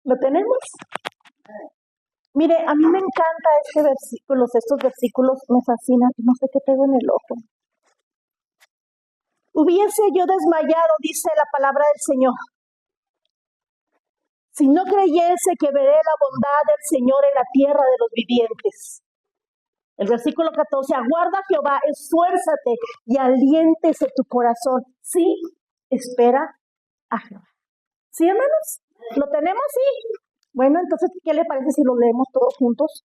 ¿Lo tenemos? Mire, a mí me encanta estos versículos me fascinan, no sé qué tengo en el ojo. Hubiese yo desmayado, dice la palabra del Señor, si no creyese que veré la bondad del Señor en la tierra de los vivientes. El versículo 14, aguarda Jehová, esfuérzate y aliéntese tu corazón. Sí, espera a Jehová. ¿Sí, hermanos? ¿Lo tenemos? Sí. Bueno, entonces, ¿qué le parece si lo leemos todos juntos?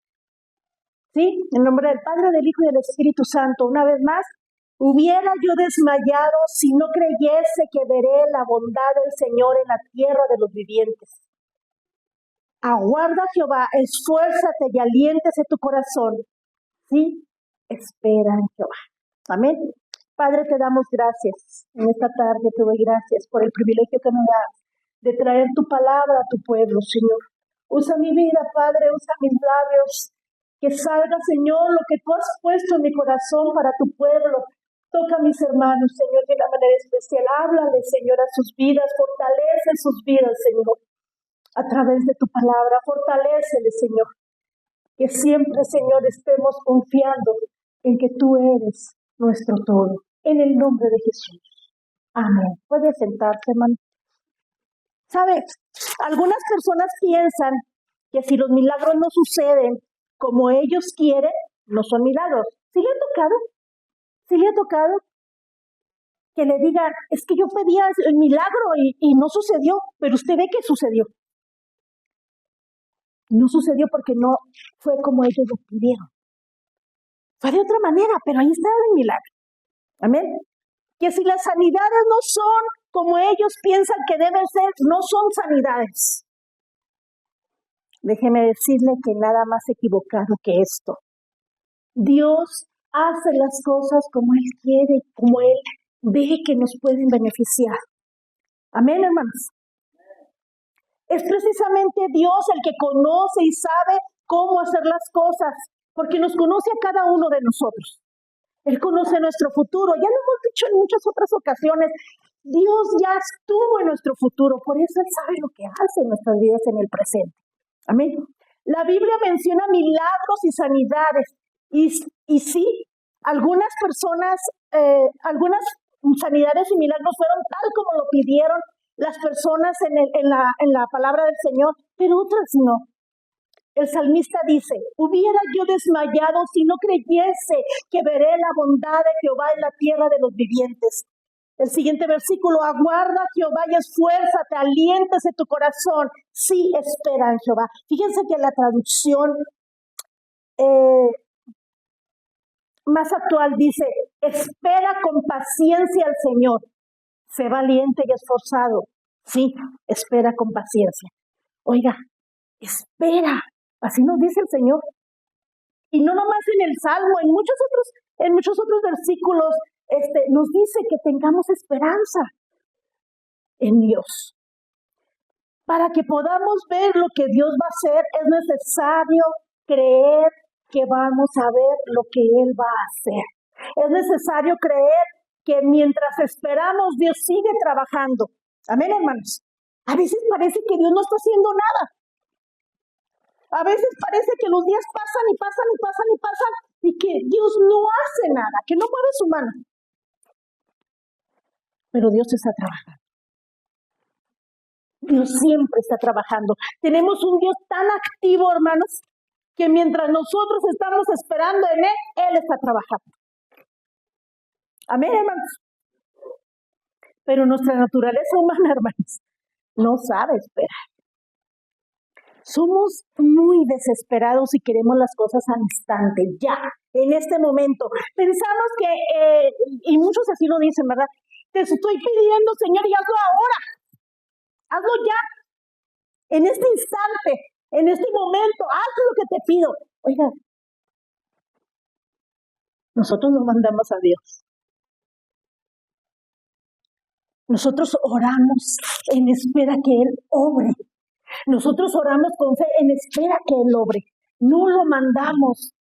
Sí, en nombre del Padre, del Hijo y del Espíritu Santo. Una vez más, hubiera yo desmayado si no creyese que veré la bondad del Señor en la tierra de los vivientes. Aguarda Jehová, esfuérzate y aliéntese tu corazón. Sí, espera en Jehová. Amén. Padre, te damos gracias. En esta tarde te doy gracias por el privilegio que nos das de traer tu palabra a tu pueblo, Señor. Usa mi vida, Padre, usa mis labios. Que salga, Señor, lo que tú has puesto en mi corazón para tu pueblo. Toca a mis hermanos, Señor, de una manera especial. Háblale, Señor, a sus vidas. Fortalece sus vidas, Señor, a través de tu palabra. Fortalécele, Señor. Que siempre, Señor, estemos confiando en que tú eres nuestro todo. En el nombre de Jesús. Amén. Puede sentarse, hermano. ¿Sabe? Algunas personas piensan que si los milagros no suceden como ellos quieren, no son milagros. ¿Sí le ha tocado? ¿Sí le ha tocado? Que le digan, es que yo pedía el milagro y no sucedió, pero usted ve que sucedió. No sucedió porque no fue como ellos lo pidieron. Fue de otra manera, pero ahí está el milagro. Amén. Que si las sanidades no son como ellos piensan que deben ser, no son sanidades. Déjeme decirle que nada más equivocado que esto. Dios hace las cosas como Él quiere, como Él ve que nos pueden beneficiar. Amén, hermanos. Es precisamente Dios el que conoce y sabe cómo hacer las cosas, porque nos conoce a cada uno de nosotros. Él conoce nuestro futuro. Ya lo hemos dicho en muchas otras ocasiones. Dios ya estuvo en nuestro futuro, por eso Él sabe lo que hace en nuestras vidas en el presente. Amén. La Biblia menciona milagros y sanidades. Y sí, algunas personas, algunas sanidades y milagros fueron tal como lo pidieron las personas en la palabra del Señor, pero otras no. El salmista dice, hubiera yo desmayado si no creyese que veré la bondad de Jehová en la tierra de los vivientes. El siguiente versículo, aguarda Jehová y esfuérzate, aliéntese tu corazón. Sí, espera en Jehová. Fíjense que la traducción más actual dice, espera con paciencia al Señor. Sé valiente y esforzado. Sí, espera con paciencia. Oiga, espera. Así nos dice el Señor. Y no nomás en el Salmo, en muchos otros versículos, nos dice que tengamos esperanza en Dios. Para que podamos ver lo que Dios va a hacer, es necesario creer que vamos a ver lo que Él va a hacer. Es necesario creer que mientras esperamos, Dios sigue trabajando. Amén, hermanos. A veces parece que Dios no está haciendo nada. A veces parece que los días pasan y pasan y pasan y pasan y que Dios no hace nada, que no mueve su mano. Pero Dios está trabajando. Dios siempre está trabajando. Tenemos un Dios tan activo, hermanos, que mientras nosotros estamos esperando en Él está trabajando. Amén, hermanos. Pero nuestra naturaleza humana, hermanos, no sabe esperar. Somos muy desesperados y queremos las cosas al instante, ya, en este momento. Pensamos que, y muchos así lo dicen, ¿verdad? Te estoy pidiendo, Señor, y hazlo ahora. Hazlo ya, en este instante, en este momento, haz lo que te pido. Oiga, nosotros no mandamos a Dios. Nosotros oramos en espera que Él obre. Nosotros oramos con fe en espera que Él obre. No lo mandamos.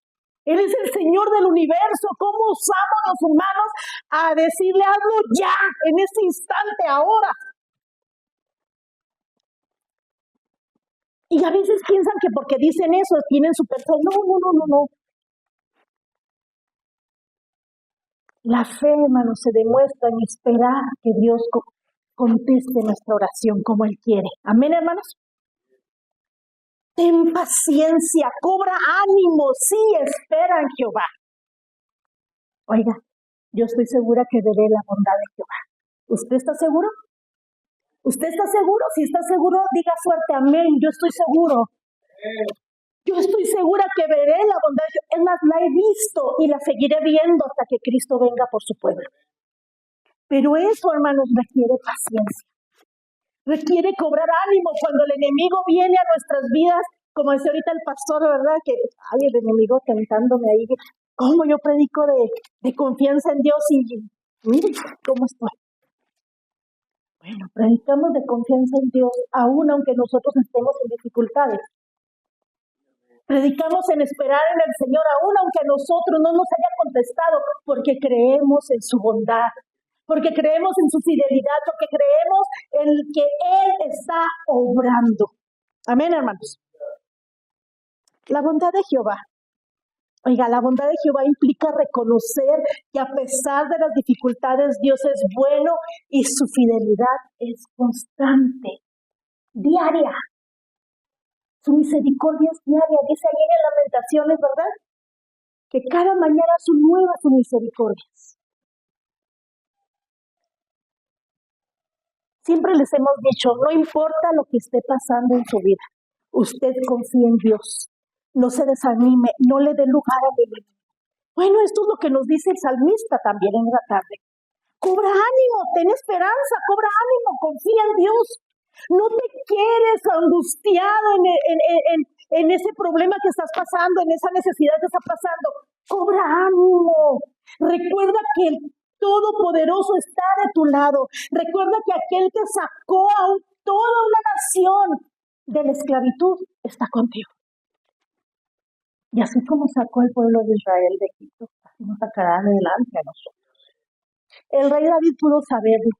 Él es el Señor del universo. ¿Cómo usamos los humanos a decirle hazlo ya, en este instante, ahora? Y a veces piensan que porque dicen eso tienen super fe. No, no, no, no, no. La fe, hermanos, se demuestra en esperar que Dios conteste nuestra oración como Él quiere. Amén, hermanos. Ten paciencia, cobra ánimo, sí, espera en Jehová. Oiga, yo estoy segura que veré la bondad de Jehová. ¿Usted está seguro? ¿Usted está seguro? Si está seguro, diga fuerte amén. Yo estoy seguro. Yo estoy segura que veré la bondad de Jehová. Es más, la he visto y la seguiré viendo hasta que Cristo venga por su pueblo. Pero eso, hermanos, requiere paciencia. Requiere cobrar ánimo cuando el enemigo viene a nuestras vidas, como decía ahorita el pastor, ¿verdad? Que hay el enemigo tentándome ahí. ¿Cómo yo predico de confianza en Dios? Y miren cómo estoy. Bueno, predicamos de confianza en Dios, aún aunque nosotros estemos en dificultades. Predicamos en esperar en el Señor, aún aunque a nosotros no nos haya contestado, porque creemos en su bondad, porque creemos en su fidelidad, porque creemos en que Él está obrando. Amén, hermanos. La bondad de Jehová. Oiga, la bondad de Jehová implica reconocer que a pesar de las dificultades, Dios es bueno y su fidelidad es constante, diaria. Su misericordia es diaria. Dice ahí en Lamentaciones, ¿verdad? Que cada mañana son nuevas sus misericordias. Siempre les hemos dicho, no importa lo que esté pasando en su vida, usted confíe en Dios. No se desanime, no le dé lugar a él. Bueno, esto es lo que nos dice el salmista también en la tarde. Cobra ánimo, ten esperanza, cobra ánimo, confía en Dios. No te quedes angustiado en ese problema que estás pasando, en esa necesidad que está pasando. Cobra ánimo. Recuerda que el Todopoderoso está de tu lado. Recuerda que aquel que sacó a toda una nación de la esclavitud está contigo. Y así como sacó al pueblo de Israel de Egipto, así nos sacará adelante a nosotros. El rey David pudo saberlo.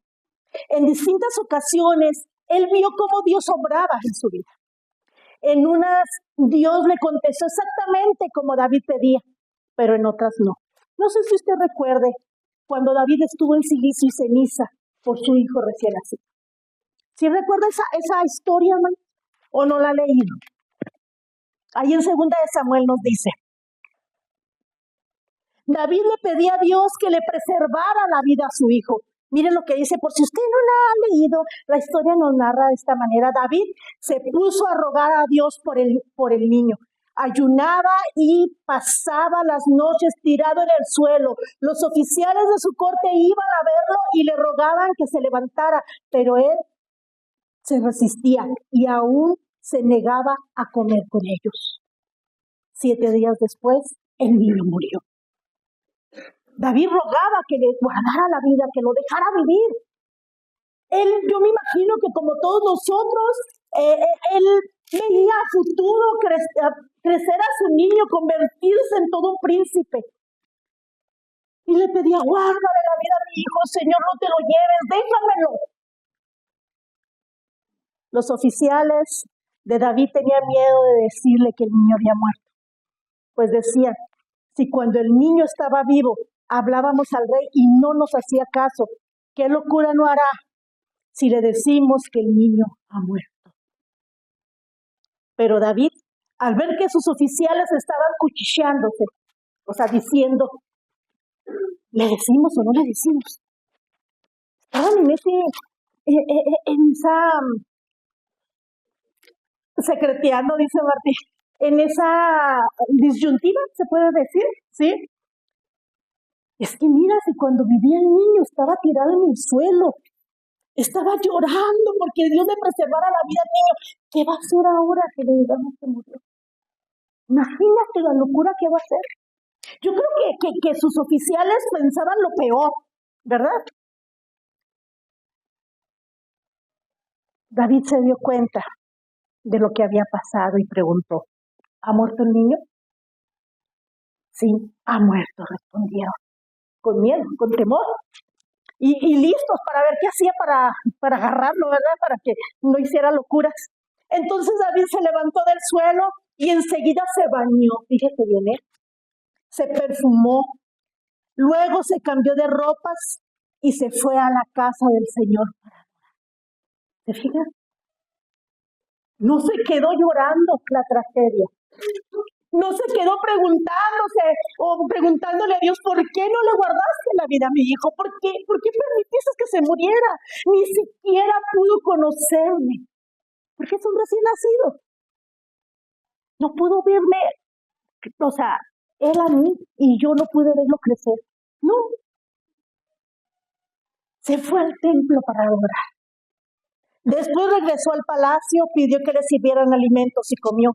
En distintas ocasiones, él vio cómo Dios obraba en su vida. En unas, Dios le contestó exactamente como David pedía, pero en otras no. No sé si usted recuerde cuando David estuvo en silicio y ceniza por su hijo recién nacido. ¿Sí recuerda esa historia, hermano? ¿O no la ha leído? Ahí en 2 de Samuel nos dice, David le pedía a Dios que le preservara la vida a su hijo. Miren lo que dice, por si usted no la ha leído, la historia nos narra de esta manera. David se puso a rogar a Dios por el niño. Ayunaba y pasaba las noches tirado en el suelo. Los oficiales de su corte iban a verlo y le rogaban que se levantara, pero él se resistía y aún se negaba a comer con ellos. 7 días después, el niño murió. David rogaba que le guardara la vida, que lo dejara vivir. Yo me imagino que como todos nosotros, él veía a futuro crecer a su niño, convertirse en todo un príncipe. Y le pedía, guárdale la vida a mi hijo, Señor, no te lo lleves, déjamelo. Los oficiales de David tenían miedo de decirle que el niño había muerto. Pues decían, si cuando el niño estaba vivo, hablábamos al rey y no nos hacía caso, ¿qué locura no hará si le decimos que el niño ha muerto? Pero David, al ver que sus oficiales estaban cuchicheándose, o sea, diciendo, ¿le decimos o no le decimos? Estaban en esa secreteando, dice Martí, en esa disyuntiva, se puede decir, ¿sí? Es que mira, si cuando vivía el niño estaba tirado en el suelo, estaba llorando porque Dios le preservara la vida al niño, ¿qué va a hacer ahora que le digamos que murió? Imagínate la locura que va a hacer. Yo creo que sus oficiales pensaban lo peor, ¿verdad? David se dio cuenta de lo que había pasado y preguntó, ¿ha muerto el niño? Sí, ha muerto, respondieron, con miedo, con temor, y listos para ver qué hacía para agarrarlo, ¿verdad? Para que no hiciera locuras. Entonces David se levantó del suelo y enseguida se bañó. Fíjese bien, se perfumó. Luego se cambió de ropas y se fue a la casa del Señor. ¿Se fijan? No se quedó llorando la tragedia. No se quedó preguntándole a Dios, ¿por qué no le guardaste la vida a mi hijo? ¿Por qué permitiste que se muriera? Ni siquiera pudo conocerme, porque es un recién nacido. No pudo verme, él a mí, y yo no pude verlo crecer. No. Se fue al templo para adorar. Después regresó al palacio, pidió que le sirvieran alimentos y comió.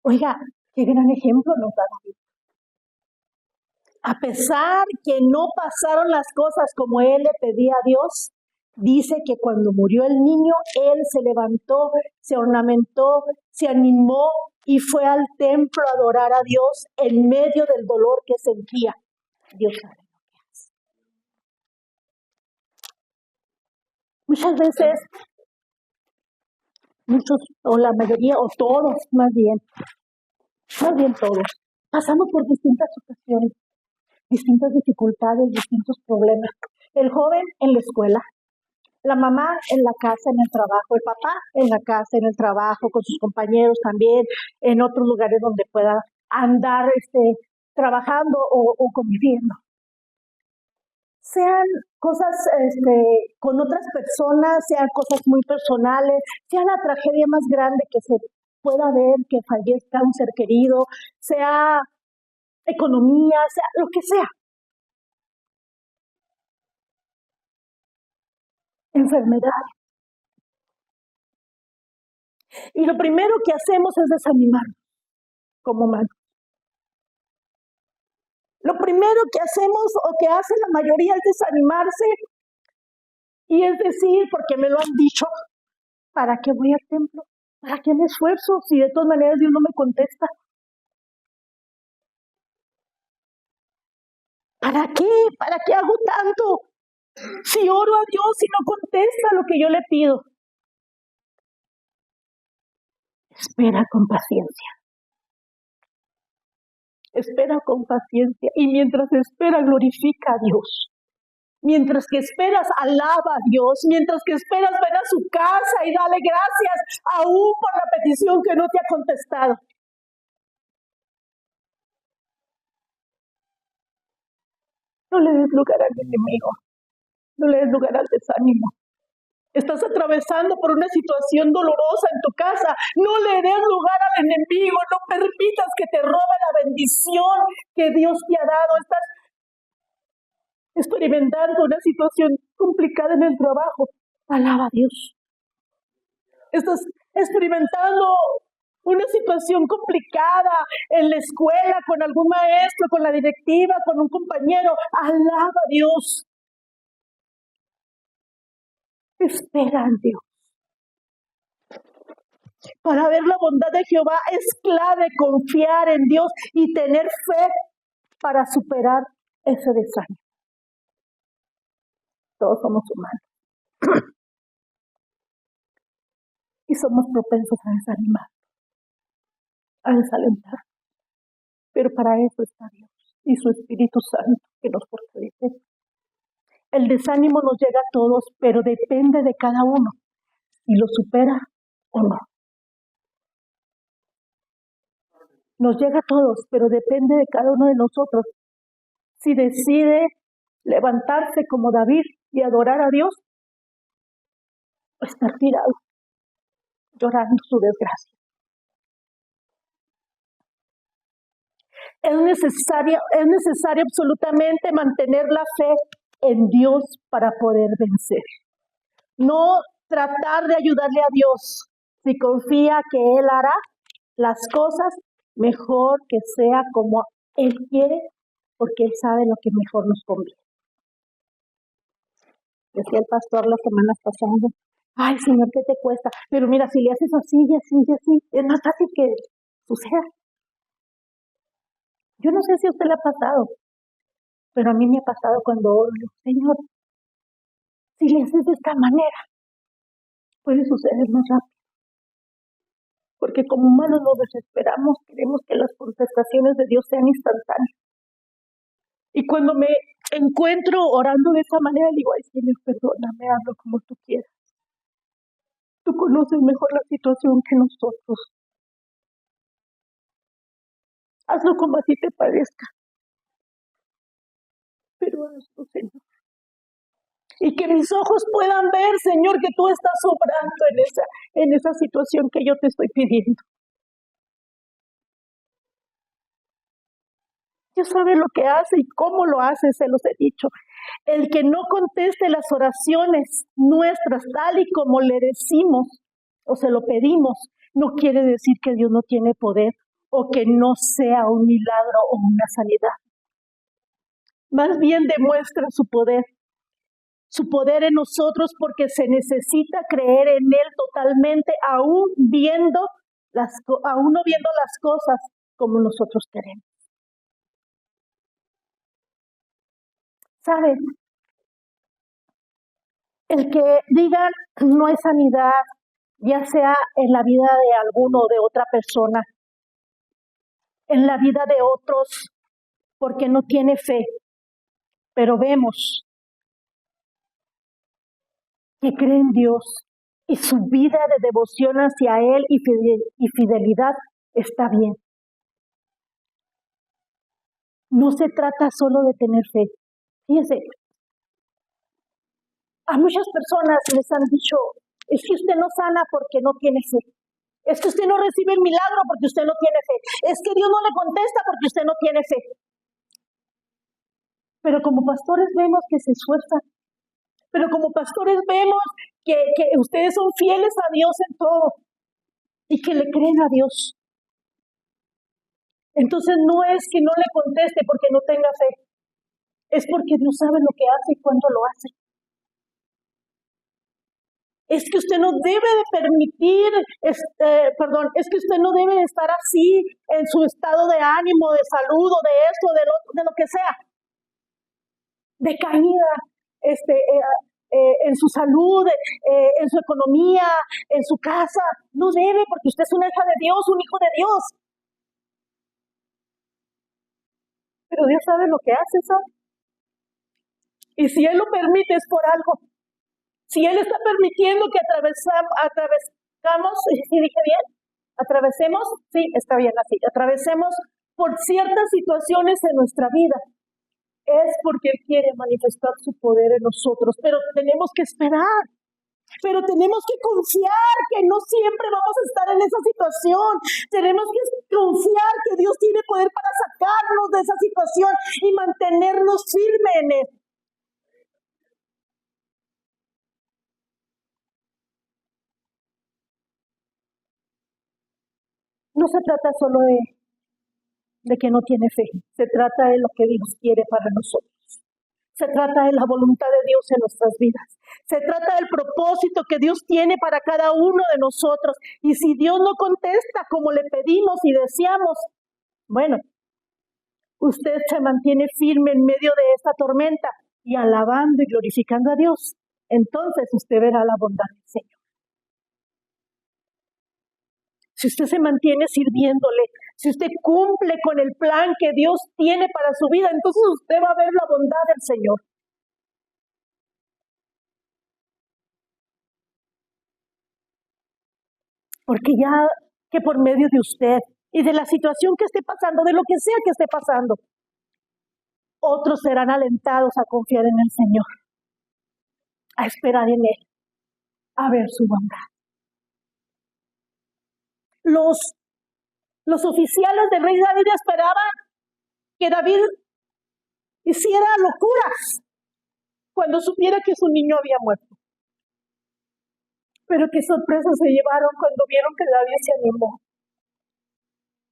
Oiga, qué gran ejemplo nos da David. A pesar que no pasaron las cosas como él le pedía a Dios, dice que cuando murió el niño, él se levantó, se ornamentó, se animó y fue al templo a adorar a Dios en medio del dolor que sentía. Dios sabe lo que hace. Muchas veces, muchos, o la mayoría, o todos más bien todos, pasamos por distintas situaciones, distintas dificultades, distintos problemas. El joven en la escuela, la mamá en la casa, en el trabajo, el papá en la casa, en el trabajo, con sus compañeros también, en otros lugares donde pueda andar trabajando o conviviendo. Sean cosas con otras personas, sean cosas muy personales, sea la tragedia más grande que se pueda ver, que fallezca un ser querido, sea economía, sea lo que sea. Enfermedad. Y lo primero que hacemos es desanimarnos como humanos. Lo primero que hacemos o que hace la mayoría es desanimarse y es decir, porque me lo han dicho, ¿para qué voy al templo? ¿Para qué me esfuerzo si de todas maneras Dios no me contesta? ¿Para qué? ¿Para qué hago tanto? Si oro a Dios y no contesta lo que yo le pido. Espera con paciencia. Espera con paciencia. Y mientras espera, glorifica a Dios. Mientras que esperas, alaba a Dios. Mientras que esperas, ven a su casa y dale gracias aún por la petición que no te ha contestado. No le des lugar al enemigo. No le des lugar al desánimo. Estás atravesando por una situación dolorosa en tu casa. No le des lugar al enemigo. No permitas que te robe la bendición que Dios te ha dado. Estás experimentando una situación complicada en el trabajo. Alaba a Dios. Estás experimentando una situación complicada en la escuela, con algún maestro, con la directiva, con un compañero. Alaba a Dios. Espera en Dios. Para ver la bondad de Jehová es clave confiar en Dios y tener fe para superar ese desánimo. Todos somos humanos. Y somos propensos a desanimar, a desalentar. Pero para eso está Dios y su Espíritu Santo que nos fortalece. El desánimo nos llega a todos, pero depende de cada uno si lo supera o no. Nos llega a todos, pero depende de cada uno de nosotros si decide levantarse como David y adorar a Dios o estar tirado, llorando su desgracia. Es necesario absolutamente mantener la fe en Dios para poder vencer. No tratar de ayudarle a Dios si confía que Él hará las cosas mejor, que sea como Él quiere, porque Él sabe lo que mejor nos conviene. Decía el pastor las semanas pasadas, ay Señor, ¿qué te cuesta? Pero mira, si le haces así y así y así, es más fácil que suceda. Yo no sé si a usted le ha pasado, pero a mí me ha pasado cuando oro, Señor, si le haces de esta manera, puede suceder más rápido. porque como humanos nos desesperamos, queremos que las contestaciones de Dios sean instantáneas. Y cuando me encuentro orando de esa manera, digo, ay Señor, perdóname, hazlo como tú quieras. Tú conoces mejor la situación que nosotros. Hazlo como a ti te parezca. Pero hazlo, Señor. Y que mis ojos puedan ver, Señor, que tú estás obrando en esa situación que yo te estoy pidiendo. Dios sabe lo que hace y cómo lo hace, se los he dicho. El que no conteste las oraciones nuestras tal y como le decimos o se lo pedimos, no quiere decir que Dios no tiene poder o que no sea un milagro o una sanidad. Más bien demuestra su poder en nosotros, porque se necesita creer en Él totalmente, aún no viendo las cosas como nosotros queremos. ¿Saben? El que digan no hay sanidad, ya sea en la vida de alguno o de otra persona, en la vida de otros, porque no tiene fe, pero vemos que cree en Dios y su vida de devoción hacia Él y fidelidad está bien. No se trata solo de tener fe. Fíjense, a muchas personas les han dicho, es que usted no sana porque no tiene fe. Es que usted no recibe el milagro porque usted no tiene fe. Es que Dios no le contesta porque usted no tiene fe. Pero como pastores vemos que se esfuerzan. Pero como pastores vemos que ustedes son fieles a Dios en todo y que le creen a Dios. Entonces no es que no le conteste porque no tenga fe. Es porque Dios sabe lo que hace y cuándo lo hace. Es que usted no debe de permitir, es que usted no debe de estar así en su estado de ánimo, de salud o de esto, de lo que sea. Decaída, en su salud, en su economía, en su casa. No debe, porque usted es una hija de Dios, un hijo de Dios. Pero Dios sabe lo que hace, ¿sabe? Y si Él lo permite es por algo. Si Él está permitiendo que atravesemos, ¿sí dije bien? Atravesemos, sí, está bien así, atravesemos por ciertas situaciones en nuestra vida. Es porque Él quiere manifestar su poder en nosotros, pero tenemos que esperar. Pero tenemos que confiar que no siempre vamos a estar en esa situación. Tenemos que confiar que Dios tiene poder para sacarnos de esa situación y mantenernos firmes en Él. No se trata solo de que no tiene fe, se trata de lo que Dios quiere para nosotros. Se trata de la voluntad de Dios en nuestras vidas. Se trata del propósito que Dios tiene para cada uno de nosotros. Y si Dios no contesta como le pedimos y deseamos, bueno, usted se mantiene firme en medio de esta tormenta y alabando y glorificando a Dios. Entonces usted verá la bondad del Señor. Si usted se mantiene sirviéndole, si usted cumple con el plan que Dios tiene para su vida, entonces usted va a ver la bondad del Señor. Porque ya que por medio de usted y de la situación que esté pasando, de lo que sea que esté pasando, otros serán alentados a confiar en el Señor, a esperar en Él, a ver su bondad. Los oficiales del rey David esperaban que David hiciera locuras cuando supiera que su niño había muerto. Pero qué sorpresa se llevaron cuando vieron que David se animó,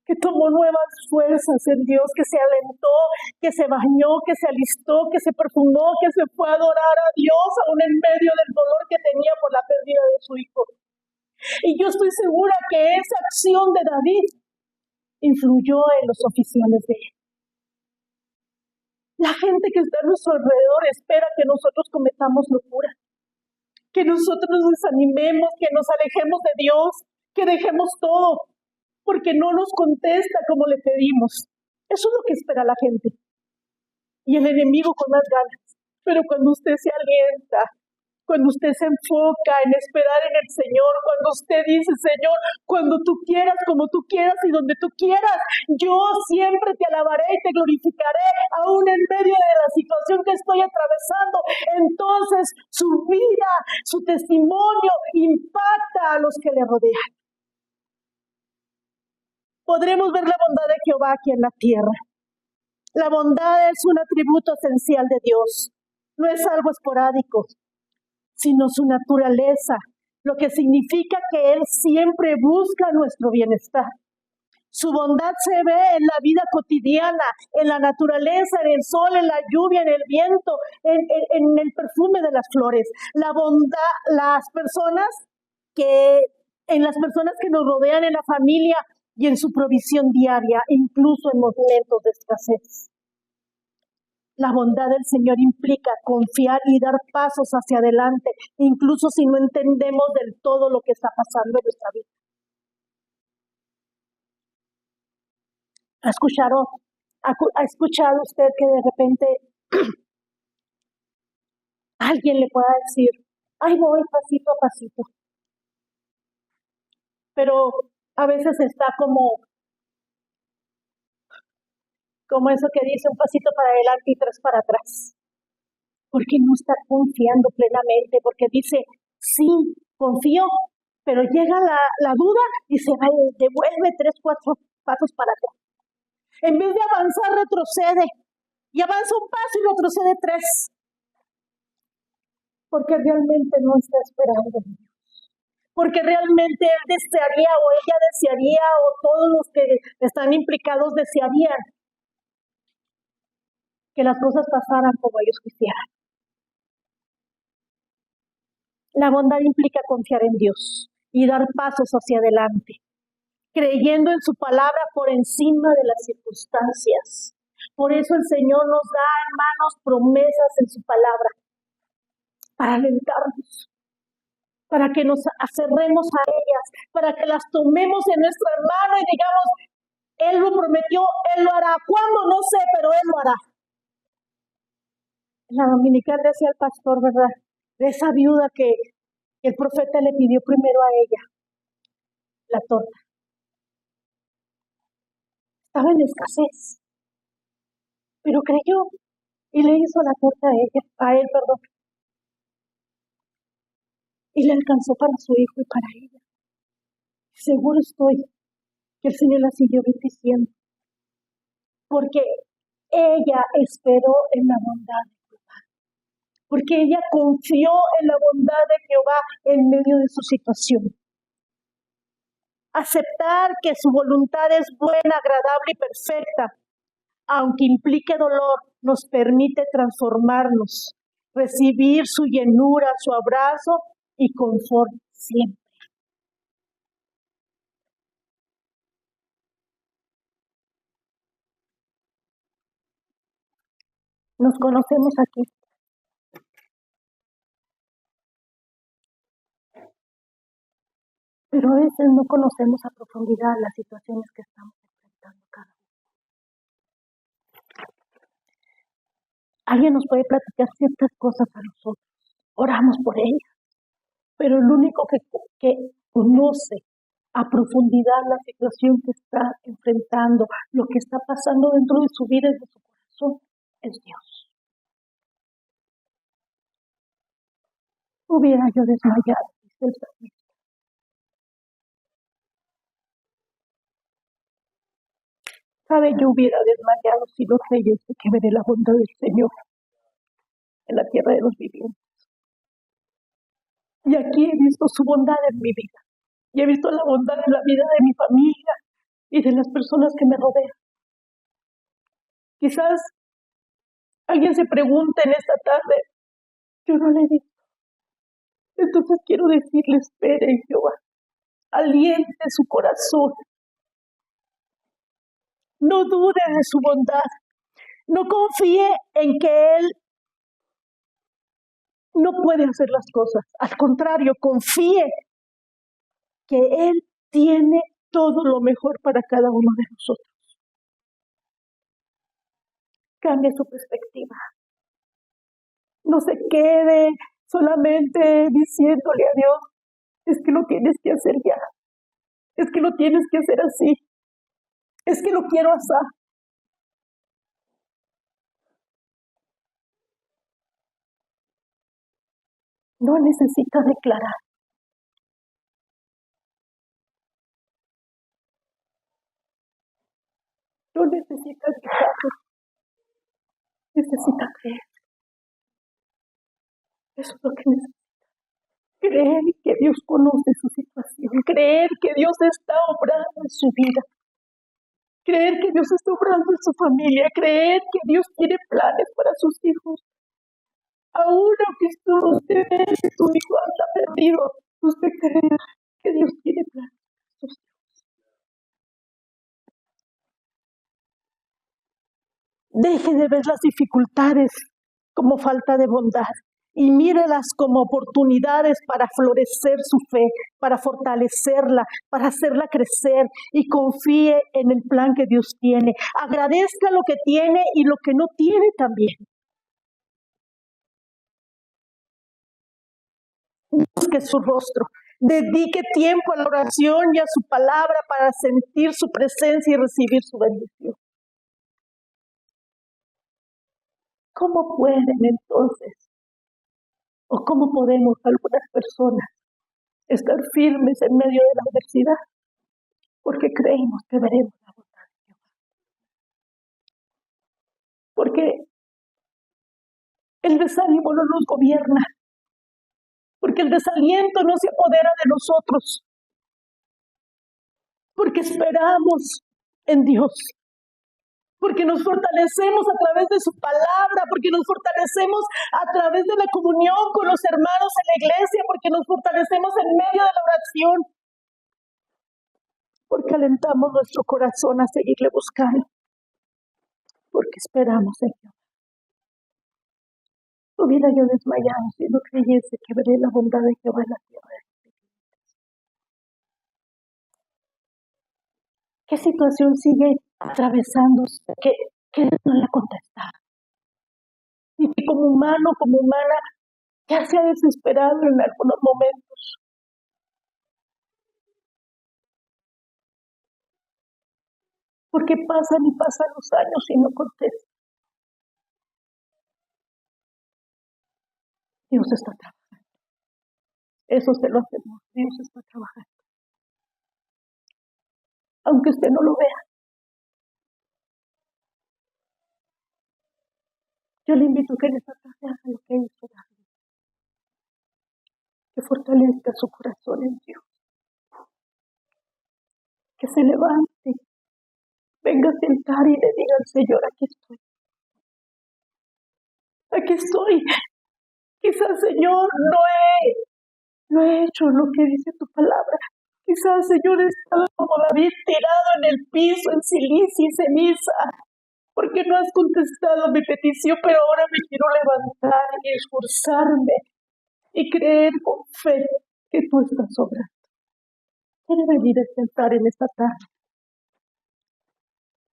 que tomó nuevas fuerzas en Dios, que se alentó, que se bañó, que se alistó, que se perfumó, que se fue a adorar a Dios aún en medio del dolor que tenía por la pérdida de su hijo. Y yo estoy segura que esa acción de David influyó en los oficiales de él. La gente que está a nuestro alrededor espera que nosotros cometamos locura, que nosotros nos desanimemos, que nos alejemos de Dios, que dejemos todo. porque no nos contesta como le pedimos. Eso es lo que espera la gente. Y el enemigo con más ganas. Pero cuando usted se alienta, cuando usted se enfoca en esperar en el Señor, cuando usted dice, Señor, cuando tú quieras, como tú quieras y donde tú quieras, yo siempre te alabaré y te glorificaré, aún en medio de la situación que estoy atravesando. Entonces su vida, su testimonio impacta a los que le rodean. Podremos ver la bondad de Jehová aquí en la tierra. La bondad es un atributo esencial de Dios. No es algo esporádico, sino su naturaleza, lo que significa que Él siempre busca nuestro bienestar. Su bondad se ve en la vida cotidiana, en la naturaleza, en el sol, en la lluvia, en el viento, en el perfume de las flores. La bondad, en las personas que nos rodean, en la familia y en su provisión diaria, incluso en los momentos de escasez. La bondad del Señor implica confiar y dar pasos hacia adelante, incluso si no entendemos del todo lo que está pasando en nuestra vida. ¿Ha escuchado usted que de repente alguien le pueda decir, ay, voy pasito a pasito? Pero a veces está como eso que dice, un pasito para adelante y tres para atrás. Porque no está confiando plenamente, porque dice, sí, confío, pero llega la duda y se va y devuelve 3, 4 pasos para atrás. En vez de avanzar, retrocede. Y avanza un paso y retrocede 3. Porque realmente no está esperando. Porque realmente él desearía o ella desearía o todos los que están implicados desearían que las cosas pasaran como ellos quisieran. La bondad implica confiar en Dios y dar pasos hacia adelante, creyendo en su palabra por encima de las circunstancias. Por eso el Señor nos da, hermanos, promesas en su palabra para alentarnos, para que nos acerremos a ellas, para que las tomemos en nuestra mano y digamos, Él lo prometió, Él lo hará. ¿Cuándo? No sé, pero Él lo hará. La dominical decía el pastor, ¿verdad? De esa viuda que el profeta le pidió primero a ella la torta. Estaba en escasez, pero creyó y le hizo la torta a él, y le alcanzó para su hijo y para ella. Seguro estoy que el Señor la siguió bendiciendo, porque ella esperó en la bondad de Jehová, porque ella confió en la bondad de Jehová en medio de su situación. Aceptar que su voluntad es buena, agradable y perfecta, aunque implique dolor, nos permite transformarnos, recibir su llenura, su abrazo y confort siempre. Nos conocemos aquí. Pero a veces no conocemos a profundidad las situaciones que estamos enfrentando cada vez. Alguien nos puede platicar ciertas cosas a nosotros, oramos por ellas, pero el único que conoce a profundidad la situación que está enfrentando, lo que está pasando dentro de su vida y de su corazón, es Dios. Hubiera yo desmayado, dice el salmista. ¿Sabe? Yo hubiera desmayado si no creyese que veré la bondad del Señor en la tierra de los vivientes. Y aquí he visto su bondad en mi vida. Y he visto la bondad en la vida de mi familia y de las personas que me rodean. Quizás alguien se pregunte en esta tarde, yo no le he visto. Entonces quiero decirle, espere en Jehová, aliente su corazón. No dude de su bondad. No confíe en que Él no puede hacer las cosas. Al contrario, confíe que Él tiene todo lo mejor para cada uno de nosotros. Cambie su perspectiva. No se quede solamente diciéndole a Dios, es que lo tienes que hacer ya, es que lo tienes que hacer así, es que lo quiero así. No necesita declarar. No necesita gritar. Necesita creer. Eso es lo que necesita. Creer que Dios conoce su situación. Creer que Dios está obrando en su vida. Creer que Dios está obrando en su familia. Creer que Dios tiene planes para sus hijos. Aún aunque usted ve que su hijo anda perdido, usted cree que Dios tiene planes para sus hijos. Deje de ver las dificultades como falta de bondad y mírelas como oportunidades para florecer su fe, para fortalecerla, para hacerla crecer, y confíe en el plan que Dios tiene. Agradezca lo que tiene y lo que no tiene también. Busque su rostro. Dedique tiempo a la oración y a su palabra para sentir su presencia y recibir su bendición. ¿Cómo pueden entonces, o cómo podemos algunas personas estar firmes en medio de la adversidad? Porque creemos que veremos la bondad de Jehová. Porque el desánimo no nos gobierna. Porque el desaliento no se apodera de nosotros. Porque esperamos en Dios. Porque nos fortalecemos a través de su palabra, porque nos fortalecemos a través de la comunión con los hermanos en la iglesia, porque nos fortalecemos en medio de la oración, porque alentamos nuestro corazón a seguirle buscando, porque esperamos en Dios. Hubiera yo desmayado si no creyese que veré la bondad de Jehová en la tierra. ¿Qué situación sigue atravesándose que no le ha contestado? Y que como humano, como humana, ya se ha desesperado en algunos momentos. Porque pasan y pasan los años y no contesta. Dios está trabajando. Eso se lo hacemos. Dios está trabajando. Aunque usted no lo vea. Yo le invito a que en esta tarde haga lo que hizo David. Que fortalezca su corazón en Dios. Que se levante. Venga a sentar y le diga al Señor, aquí estoy. Aquí estoy. Quizás, Señor, no he hecho lo que dice tu palabra. Quizás, Señor, he estado como David, tirado en el piso, en silicio y ceniza, porque no has contestado mi petición, pero ahora me quiero levantar y esforzarme y creer con fe que tú estás obrando. Quiere venir a sentar en esta tarde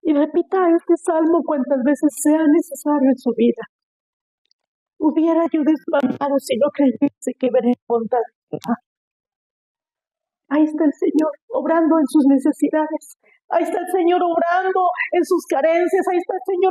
y repita este salmo cuantas veces sea necesario en su vida. Hubiera yo desmayado si no creyese que veré bondad. Ahí está el Señor obrando en sus necesidades. Ahí está el Señor obrando en sus carencias. Ahí está el Señor